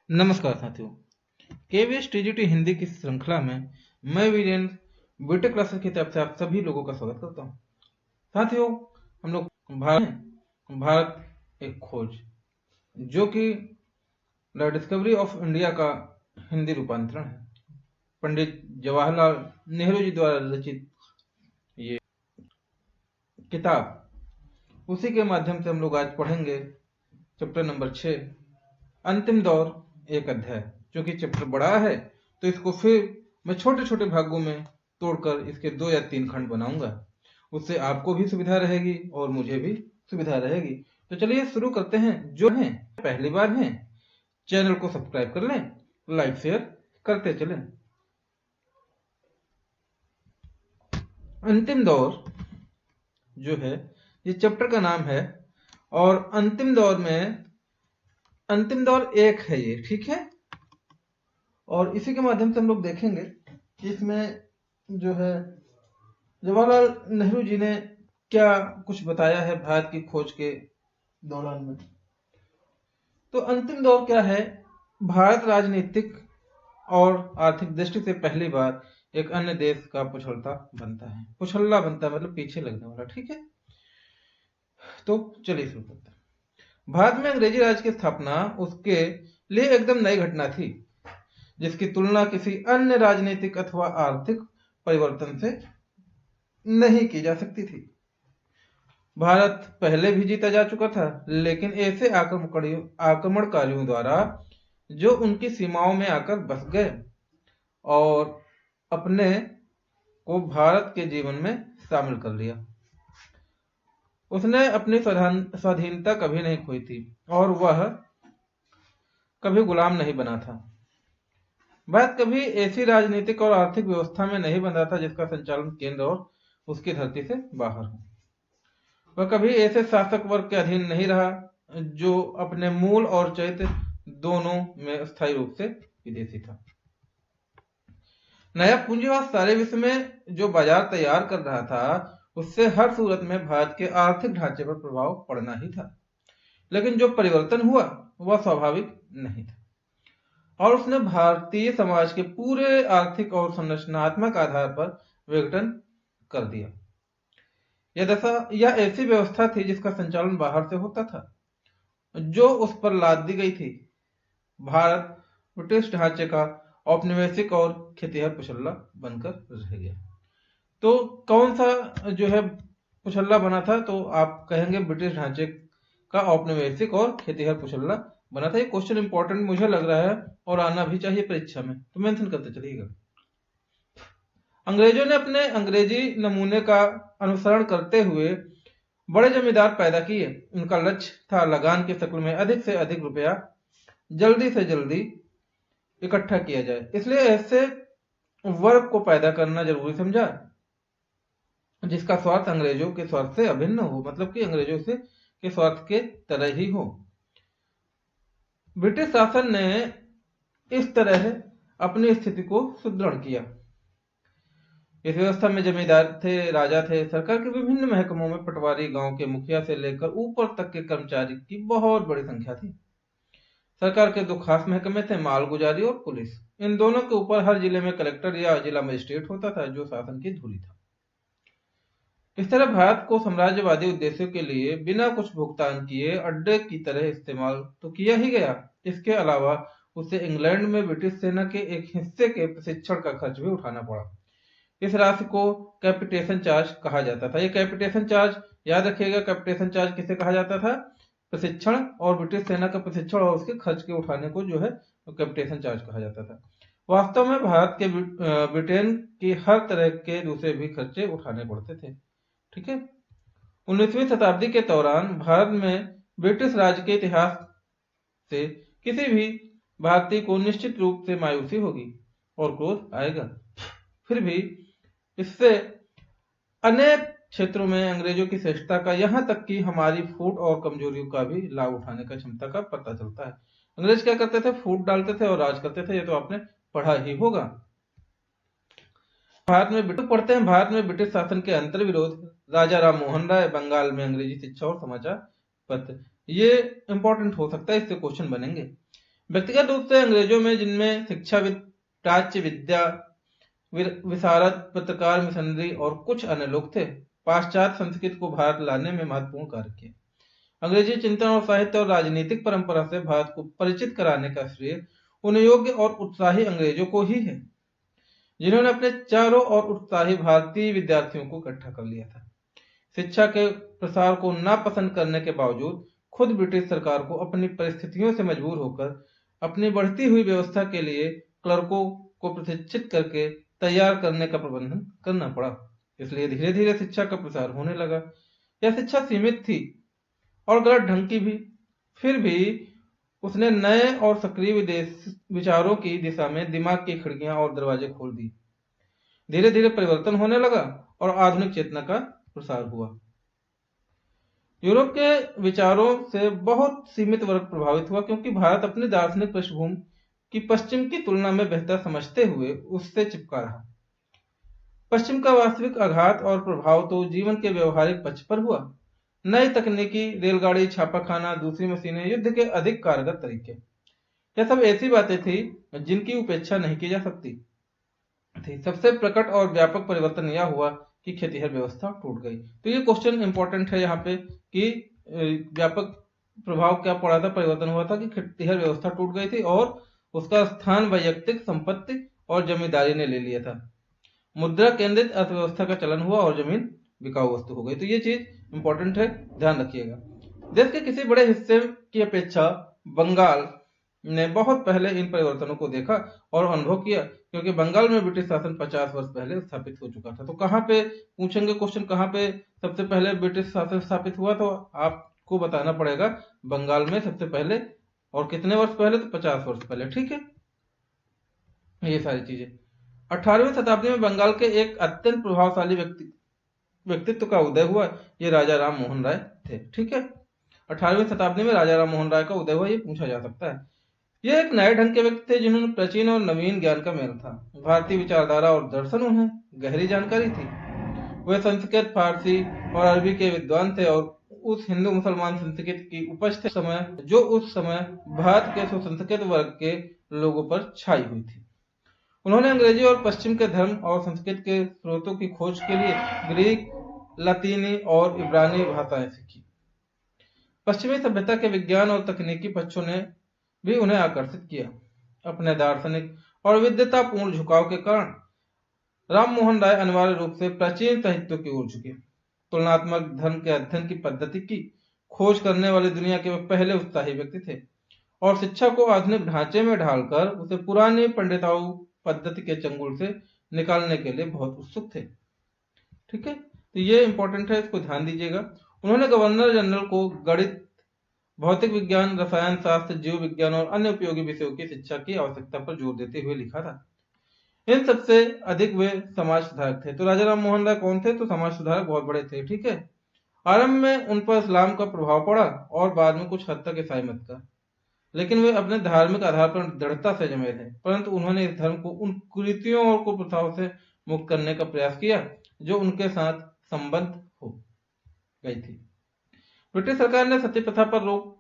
नमस्कार साथियों। KVS TGT Hindi की श्रृंखला में मैं वीरेंद्र बीटेक क्लासेस की तरफ से आप सभी लोगों का स्वागत करता हूं। साथियों, हम लोग भारत एक खोज, जो कि द डिस्कवरी ऑफ इंडिया का हिंदी रूपांतरण है। पंडित जवाहरलाल नेहरू जी द्वारा रचित ये किताब, उसी के माध्यम से हम लोग आज पढ़ेंगे चैप्टर नंबर 6, अंतिम दौर, एक अध्याय। क्योंकि चैप्टर बड़ा है तो इसको फिर मैं छोटे छोटे भागों में तोड़कर इसके 2 या 3 खंड बनाऊंगा। उससे आपको भी सुविधा रहेगी और मुझे भी सुविधा रहेगी। तो चलिए शुरू करते हैं। जो हैं पहली बार हैं, चैनल को सब्सक्राइब कर लें, लाइक शेयर करते चलें। अंतिम दौर जो है, ये चैप्टर का नाम है, और अंतिम दौर में अंतिम दौर एक है ये, ठीक है। और इसी के माध्यम से हम लोग देखेंगे कि इसमें जो है जवाहरलाल नेहरू जी ने क्या कुछ बताया है भारत की खोज के दौरान में। तो अंतिम दौर क्या है? भारत राजनीतिक और आर्थिक दृष्टि से पहली बार एक अन्य देश का पुछल्ला बनता है। पुछल्ला बनता है मतलब पीछे लगने वाला, ठीक है। तो चलिए शुरू करते हैं। भारत में अंग्रेजी राज की स्थापना उसके लिए एकदम नई घटना थी, जिसकी तुलना किसी अन्य राजनीतिक अथवा आर्थिक परिवर्तन से नहीं की जा सकती थी। भारत पहले भी जीता जा चुका था, लेकिन ऐसे आक्रमणकारियों द्वारा जो उनकी सीमाओं में आकर बस गए और अपने को भारत के जीवन में शामिल कर लिया। उसने अपनी स्वाधीनता कभी नहीं खोई थी और वह कभी गुलाम नहीं बना था। भारत कभी ऐसी राजनीतिक और आर्थिक व्यवस्था में नहीं बंधा था जिसका संचालन केंद्र और उसकी धरती से बाहर हो। वह कभी ऐसे शासक वर्ग के अधीन नहीं रहा जो अपने मूल और चैत्य दोनों में स्थायी रूप से विदेशी था। नया पूंजीवाद सारे विश्व में जो बाजार तैयार कर रहा था, उससे हर सूरत में भारत के आर्थिक ढांचे पर प्रभाव पड़ना ही था। लेकिन जो परिवर्तन हुआ वह स्वाभाविक नहीं था और उसने भारतीय समाज के पूरे आर्थिक और संरचनात्मक आधार पर विघटन कर दिया। यह ऐसी व्यवस्था थी जिसका संचालन बाहर से होता था, जो उस पर लाद दी गई थी। भारत ब्रिटिश ढांचे का औपनिवेशिक और खेतिहर पुछल्ला बनकर रह गया। तो कौन सा जो है पुछल्ला बना था? तो आप कहेंगे ब्रिटिश ढांचे का औपनिवेशिक और खेतिहर पुछल्ला बना था। ये क्वेश्चन इंपॉर्टेंट मुझे लग रहा है और आना भी चाहिए परीक्षा में, तो मेंशन करते चलिएगा। अंग्रेजों ने अपने अंग्रेजी नमूने का अनुसरण करते हुए बड़े जमींदार पैदा किए। उनका लक्ष्य था लगान की शक्ल में अधिक से अधिक रुपया जल्दी से जल्दी इकट्ठा किया जाए। इसलिए ऐसे वर्ग को पैदा करना जरूरी समझा जिसका स्वार्थ अंग्रेजों के स्वार्थ से अभिन्न हो, मतलब कि अंग्रेजों से के स्वार्थ के तरह ही हो। ब्रिटिश शासन ने इस तरह अपनी स्थिति को सुदृढ़ किया। इस व्यवस्था में जमींदार थे, राजा थे, सरकार के विभिन्न महकमों में पटवारी, गांव के मुखिया से लेकर ऊपर तक के कर्मचारी की बहुत बड़ी संख्या थी। सरकार के 2 खास महकमे थे, मालगुजारी और पुलिस। इन दोनों के ऊपर हर जिले में कलेक्टर या जिला मजिस्ट्रेट होता था, जो शासन की धुरी था। इस तरह भारत को साम्राज्यवादी उद्देश्यों के लिए बिना कुछ भुगतान किए अड्डे की तरह इस्तेमाल तो किया ही गया। इसके अलावा उसे इंग्लैंड में ब्रिटिश सेना के एक हिस्से के प्रशिक्षण का खर्च भी उठाना पड़ा। इस राशि को कैपिटेशन चार्ज कहा जाता था। ये कैपिटेशन चार्ज याद रखिएगा, कैपिटेशन चार्ज किसे कहा जाता था? प्रशिक्षण और ब्रिटिश सेना का प्रशिक्षण और उसके खर्च के उठाने को जो है कैपिटेशन चार्ज कहा जाता था। वास्तव में भारत के ब्रिटेन की हर तरह के दूसरे भी खर्चे उठाने पड़ते थे, ठीक है। 19वीं शताब्दी के दौरान भारत में ब्रिटिश राज के इतिहास से किसी भी भारतीय को निश्चित रूप से मायूसी होगी और क्रोध आएगा। फिर भी इससे अनेक क्षेत्रों में अंग्रेजों की श्रेष्ठता का, यहां तक कि हमारी फूट और कमजोरियों का भी लाभ उठाने का क्षमता का पता चलता है। अंग्रेज क्या करते थे? फूट डालते थे और राज करते थे। ये तो आपने पढ़ा ही होगा। भारत में ब्रिटिश शासन के अंतर्विरोध, राजा राम मोहन राय, बंगाल में अंग्रेजी शिक्षा और समाचार पत्र। ये इंपॉर्टेंट हो सकता है, इससे क्वेश्चन बनेंगे। व्यक्तिगत रूप से अंग्रेजों में, जिनमें शिक्षाविद, प्राच्य विद्या विशारद, पत्रकार, मिशनरी और कुछ अन्य लोग थे, पाश्चात्य संस्कृति को भारत लाने में महत्वपूर्ण कार्य किया। अंग्रेजी चिंतन और साहित्य और राजनीतिक परंपरा से भारत को परिचित कराने का श्रेय उन योग्य और उत्साही अंग्रेजों को ही है, जिन्होंने अपने चारों और उत्साही भारतीय विद्यार्थियों को इकट्ठा कर लिया था। शिक्षा के प्रसार को नापसंद करने के बावजूद खुद ब्रिटिश सरकार को अपनी परिस्थितियों से मजबूर होकर अपनी बढ़ती हुई व्यवस्था के लिए क्लर्कों को प्रशिक्षित करके तैयार करने का प्रबंधन करना पड़ा। इसलिए धीरे धीरे शिक्षा का प्रसार होने लगा। यह शिक्षा सीमित थी और गलत ढंग की भी, फिर भी उसने नए और सक्रिय विचारों की दिशा में दिमाग की खिड़कियां और दरवाजे खोल दिए। धीरे धीरे परिवर्तन होने लगा और आधुनिक चेतना का प्रसार हुआ। यूरोप के विचारों से बहुत सीमित वर्ग प्रभावित हुआ, क्योंकि भारत अपनी दार्शनिक पृष्ठभूमि की पश्चिम की तुलना में बेहतर समझते हुए उससे चिपका रहा। पश्चिम का वास्तविक आघात और प्रभाव तो जीवन के व्यवहारिक पक्ष पर हुआ। नई तकनीकी, रेलगाड़ी, छापाखाना, दूसरी मशीनें, युद्ध के अधिक कारगर तरीके, यह सब ऐसी बातें थी जिनकी उपेक्षा नहीं की जा सकती थी। सबसे प्रकट और व्यापक परिवर्तन यह हुआ कि खेतिहर व्यवस्था टूट गई। तो ये क्वेश्चन इंपॉर्टेंट है यहाँ पे कि व्यापक प्रभाव क्या पड़ा था, परिवर्तन हुआ था कि खेतिहर व्यवस्था टूट गई थी और उसका स्थान वैयक्तिक संपत्ति और जमींदारी ने ले लिया था। मुद्रा केंद्रित अर्थव्यवस्था का चलन हुआ और जमीन बिकाऊ वस्तु हो गई। तो ये चीज इंपॉर्टेंट है, ध्यान रखिएगा। देश के किसी बड़े हिस्से की अपेक्षा बंगाल ने बहुत पहले इन परिवर्तनों को देखा और अनुभव किया, क्योंकि बंगाल में ब्रिटिश शासन 50 वर्ष पहले स्थापित हो चुका था। तो कहाँ पे पूछेंगे क्वेश्चन, कहाँ पे सबसे पहले ब्रिटिश शासन स्थापित हुआ, तो आपको बताना पड़ेगा बंगाल में सबसे पहले, और कितने वर्ष पहले, तो 50 वर्ष पहले। ठीक है, ये सारी चीजें। 18वीं शताब्दी में बंगाल के एक अत्यंत प्रभावशाली व्यक्तित्व का उदय हुआ। ये राजा राम मोहन राय थे। ठीक है, 18वीं शताब्दी में राजा राम मोहन राय का उदय हुआ, ये पूछा जा सकता है। ये एक नए ढंग के व्यक्ति थे जिन्होंने प्राचीन और नवीन ज्ञान का मेल था। भारतीय विचारधारा और दर्शन उन्हें गहरी जानकारी थी। वे संस्कृत, फारसी और अरबी के विद्वान थे और उस हिंदू मुसलमान संस्कृति की उपज थे समय जो उस समय भारत के सुसंस्कृत वर्ग के लोगों पर छाई हुई थी। उन्होंने अंग्रेजी और पश्चिम के धर्म और संस्कृत के स्रोतों की खोज के लिए ग्रीक, लतीनी और इब्रानी भाषाएं सीखी। पश्चिमी सभ्यता के विज्ञान और तकनीकी पक्षों ने भी उन्हें आकर्षित किया। अपने दार्शनिक और विद्वतापूर्ण झुकाव के कारण राम मोहन राय अनिवार्य रूप से प्राचीन साहित्यों की ओर झुके। तुलनात्मक धर्म के अध्ययन की पद्धति की खोज करने वाले दुनिया के वे पहले उत्साही व्यक्ति थे और शिक्षा को आधुनिक ढांचे में ढालकर उसे पुरानी पंडिताऊ पद्धति के चंगुल से निकालने के लिए बहुत उत्सुक थे। ठीक है, तो ये इंपॉर्टेंट है, इसको ध्यान दीजिएगा। उन्होंने गवर्नर जनरल को गणित, भौतिक विज्ञान, रसायन शास्त्र, जीव विज्ञान और अन्य उपयोगी विषयों की शिक्षा की आवश्यकता पर जोर देते हुए लिखा था। इन सबसे अधिक वे समाज सुधारक थे। तो राजा राम मोहन राय कौन थे, तो समाज सुधारक बहुत बड़े थे। ठीक है, आरंभ में उन पर इस्लाम का प्रभाव पड़ा और बाद में कुछ हद तक ईसाई मत का, लेकिन वे अपने धार्मिक आधार पर दृढ़ता से जमे थे। परंतु उन्होंने इस धर्म को उन कुरीतियों और कुप्रथाओं से मुक्त करने का प्रयास किया जो उनके साथ संबद्ध हो गई थी। ब्रिटिश सरकार ने सती प्रथा पर रोक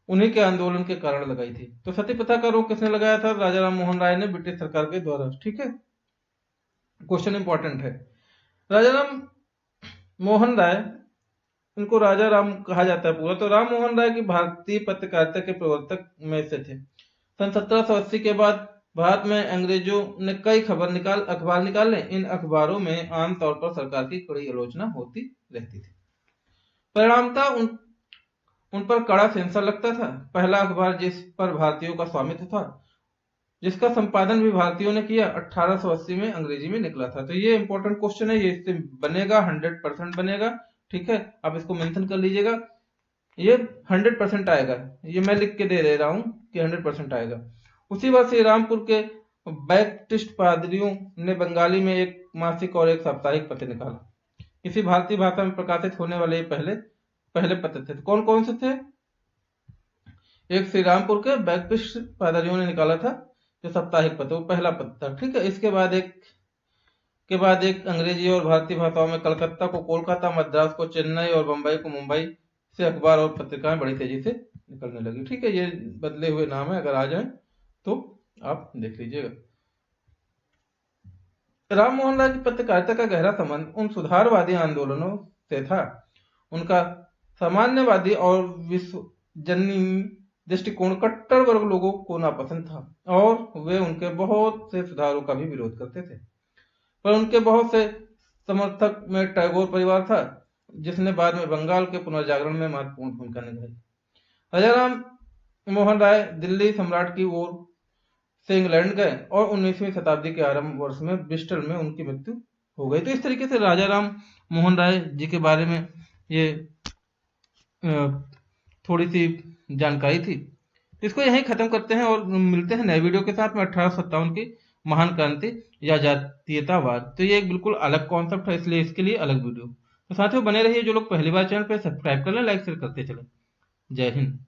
उन्हीं के आंदोलन के कारण लगाई थी। तो सती प्रथा का रोक किसने लगाया था, राजा राम मोहन राय ने, ब्रिटिश सरकार के द्वारा। ठीक है, क्वेश्चन इंपॉर्टेंट है। राजा राम मोहन राय, इनको राजा राम कहा जाता है पूरा, तो राम मोहन राय की भारतीय पत्रकारिता के प्रवर्तक में से थे। सन 1780 के बाद भारत में अंग्रेजों ने कई अखबार निकाले। इन अखबारों में आमतौर पर सरकार की कड़ी आलोचना होती रहती थी। परिणामतः उन पर कड़ा सेंसर लगता था। पहला अखबार जिस पर भारतीयों का स्वामित्व था, जिसका संपादन भी भारतीयों ने किया, 1880 में अंग्रेजी में निकला था। तो ये इंपॉर्टेंट क्वेश्चन है, ये इससे बनेगा, 100% बनेगा। ठीक है, आप इसको मेंशन कर लीजिएगा, ये 100% आएगा। ये मैं लिख के दे रहा हूं कि 100% आएगा। उसी बात से रामपुर के बैप्टिस्ट पादरियों ने बंगाली में एक मासिक और एक साप्ताहिक पत्र निकाला। इसी भारतीय भाषा में प्रकाशित होने वाले पहले पत्र थे। कौन कौन से थे, एक श्री रामपुर के बैप्टिस्ट पादरियों ने निकाला था जो साप्ताहिक पत्र, वो पहला पत्र था। ठीक है, इसके बाद एक अंग्रेजी और भारतीय भाषाओं में कलकत्ता को कोलकाता, मद्रास को चेन्नई और बंबई को मुंबई से अखबार और पत्रिकाएं बड़ी तेजी से निकलने लगी। ठीक है, ये बदले हुए नाम है, अगर आ जाए तो आप देख लीजिएगा। राम मोहन राय की पत्रकारिता का गहरा संबंध उन सुधारवादी आंदोलनों से था। उनका सामान्यवादी और विश्वजनीन दृष्टिकोण कट्टर वर्ग लोगों को नापसंद था और वे उनके बहुत से सुधारों का भी विरोध करते थे। पर उनके बहुत से समर्थक में टैगोर परिवार था, जिसने बाद में बंगाल के पुनर्जागरण में महत्वपूर्ण भूमिका निभाई। राजा राम मोहन राय दिल्ली सम्राट की ओर से इंग्लैंड गए और 19वीं शताब्दी के आरंभ वर्ष में ब्रिस्टल में उनकी मृत्यु हो गई। तो इस तरीके से राजा राम मोहन राय जी के बारे में ये थोड़ी सी जानकारी थी। इसको यहीं खत्म करते हैं और मिलते हैं नए वीडियो के साथ में 1857 की महान क्रांति या जातीयतावाद। तो ये एक बिल्कुल अलग कॉन्सेप्ट है, इसलिए इसके लिए अलग वीडियो। तो साथियों बने रहिए, जो लोग पहली बार चैनल पर सब्सक्राइब कर लें, लाइक शेयर करते चलें। जय हिंद।